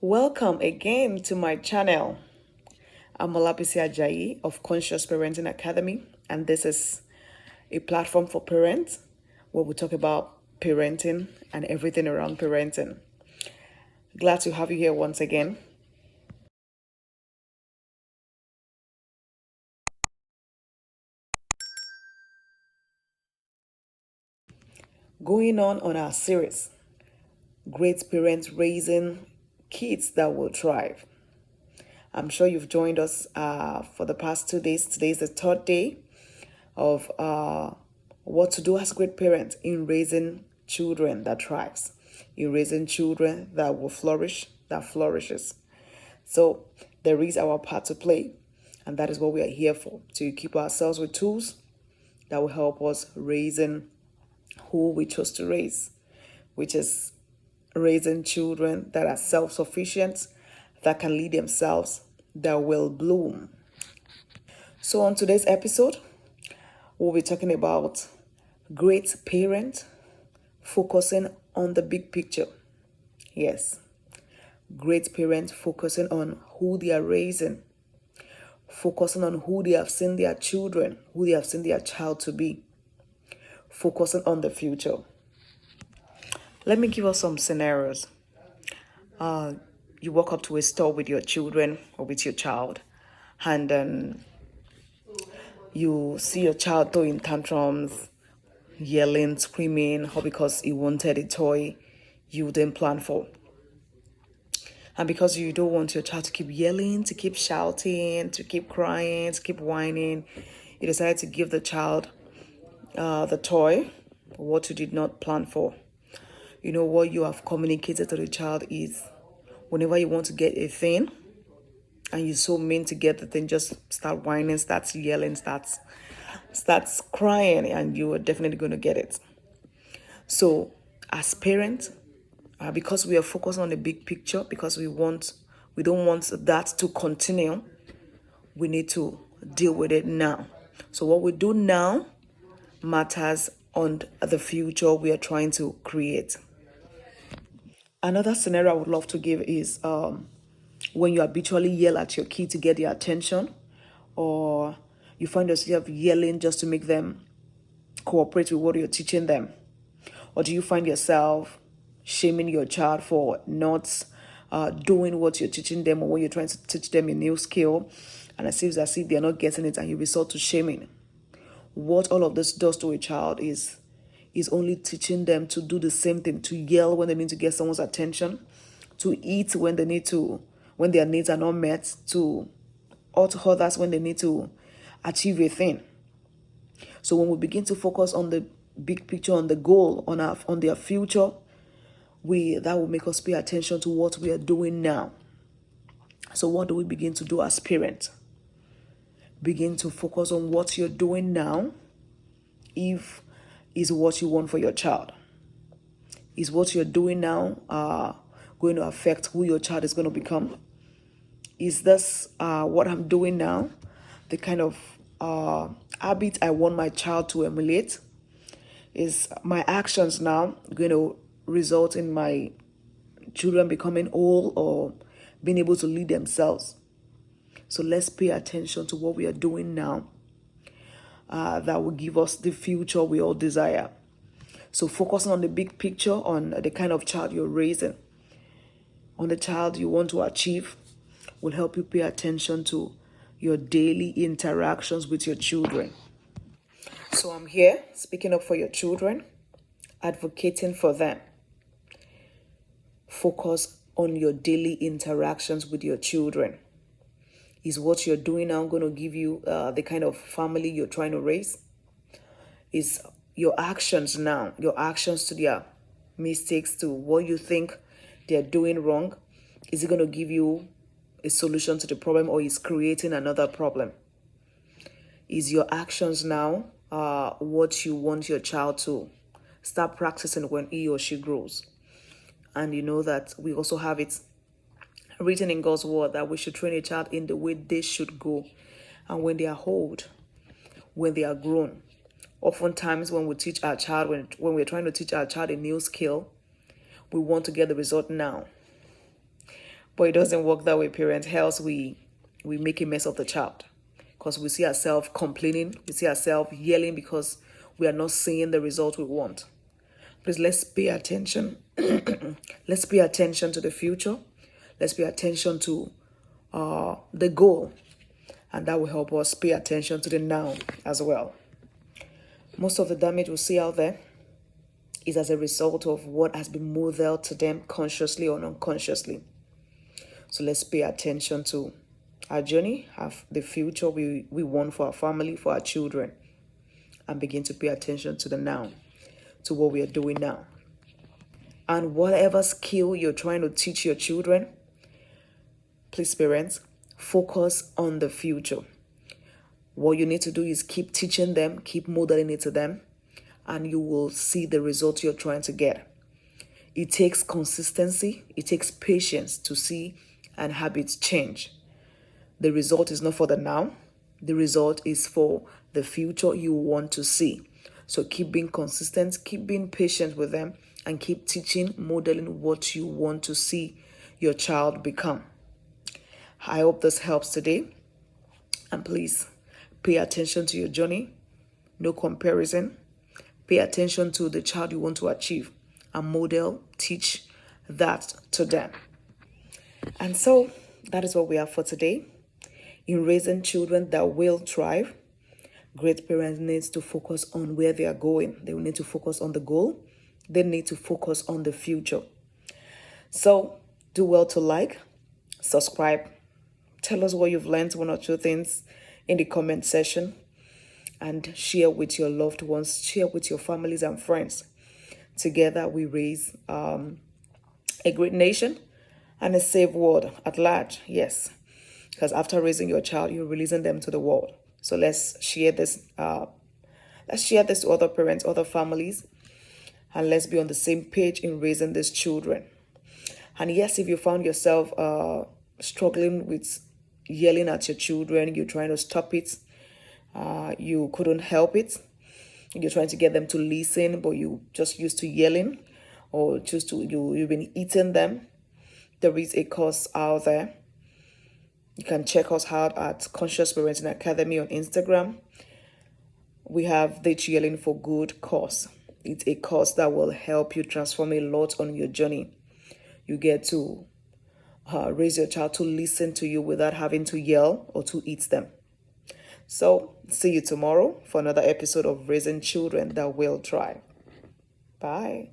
Welcome again to my channel. I'm Olabisi Ajayi of Conscious Parenting Academy, and this is a platform for parents where we talk about parenting and everything around parenting. Glad to have you here once again. Going on our series, Great Parents Raising Kids That Will Thrive. I'm sure you've joined us for the past 2 days. Today is the third day of what to do as great parents in raising children that thrives, in raising children that will flourish, that flourishes. So there is our part to play, and that is what we are here for, to equip ourselves with tools that will help us raising who we chose to raise, which is raising children that are self-sufficient, that can lead themselves, that will bloom. So on today's episode, we'll be talking about great parent focusing on the big picture. Yes, great parents focusing on who they are raising, focusing on who they have seen their children, who they have seen their child to be, focusing on the future. Let me give us some scenarios. You walk up to a store with your children or with your child, and you see your child throwing tantrums, yelling, screaming, or because he wanted a toy you didn't plan for. And because you don't want your child to keep yelling, to keep shouting, to keep crying, to keep whining, you decided to give the child the toy, what you did not plan for. You know, what you have communicated to the child is whenever you want to get a thing and you're so mean to get the thing, just start whining, starts yelling, starts crying, and you are definitely going to get it. So as parents, because we are focused on the big picture, because we don't want that to continue, we need to deal with it now. So what we do now matters on the future we are trying to create. Another scenario I would love to give is when you habitually yell at your kid to get their attention, or you find yourself yelling just to make them cooperate with what you're teaching them. Or do you find yourself shaming your child for not doing what you're teaching them, or when you're trying to teach them a new skill, and it seems as if they're not getting it and you resort to shaming? What all of this does to a child is only teaching them to do the same thing, to yell when they need to get someone's attention, to eat when their needs are not met, to hurt others when they need to achieve a thing. So when we begin to focus on the big picture, on the goal, on their future, that will make us pay attention to what we are doing now. So what do we begin to do as parents? Begin to focus on what you're doing now. If is what you want for your child, is what you're doing now going to affect who your child is going to become? Is this what I'm doing now the kind of habit I want my child to emulate? Is my actions now going to result in my children becoming whole or being able to lead themselves? So let's pay attention to what we are doing now that will give us the future we all desire. So focusing on the big picture, on the kind of child you're raising, on the child you want to achieve, will help you pay attention to your daily interactions with your children. So I'm here speaking up for your children, advocating for them. Focus on your daily interactions with your children. Is what you're doing now going to give you the kind of family you're trying to raise? Is your actions now, your actions to their mistakes, to what you think they're doing wrong, is it going to give you a solution to the problem, or is creating another problem? Is your actions now what you want your child to start practicing when he or she grows? And you know that we also have it written in God's word that we should train a child in the way they should go. And when they are old, when they are grown, oftentimes when we teach our child, when we're trying to teach our child a new skill, we want to get the result now. But it doesn't work that way, parents. Else we make a mess of the child because we see ourselves complaining, we see ourselves yelling because we are not seeing the result we want. Please, let's pay attention. Let's pay attention to the future. Let's pay attention to the goal, and that will help us pay attention to the now as well. Most of the damage we see out there is as a result of what has been modeled to them consciously or unconsciously. So let's pay attention to our journey, have the future we want for our family, for our children, and begin to pay attention to the now, to what we are doing now. And whatever skill you're trying to teach your children, please, parents, focus on the future. What you need to do is keep teaching them, keep modeling it to them, and you will see the results you're trying to get. It takes consistency, it takes patience to see and habits change. The result is not for the now, the result is for the future you want to see. So keep being consistent, keep being patient with them, and keep teaching, modeling what you want to see your child become. I hope this helps today. And please pay attention to your journey. No comparison. Pay attention to the child you want to achieve and model, teach that to them. And so that is what we have for today. In raising children that will thrive, great parents need to focus on where they are going. They will need to focus on the goal. They need to focus on the future. So do well to like, subscribe, tell us what you've learned, one or two things in the comment section, and share with your loved ones, share with your families and friends. Together we raise a great nation and a safe world at large. Yes, because after raising your child, you're releasing them to the world. So let's share this. Let's share this to other parents, other families, and let's be on the same page in raising these children. And yes, if you found yourself struggling with yelling at your children, you're trying to stop it, you couldn't help it, you're trying to get them to listen, but you just used to yelling, or you've been eating them, there is a course out there. You can check us out at Conscious Parenting Academy on Instagram. We have the Yelling for Good course. It's a course that will help you transform a lot on your journey. You get to raise your child to listen to you without having to yell or to eat them. So see you tomorrow for another episode of Raising Children That Will Thrive. Bye.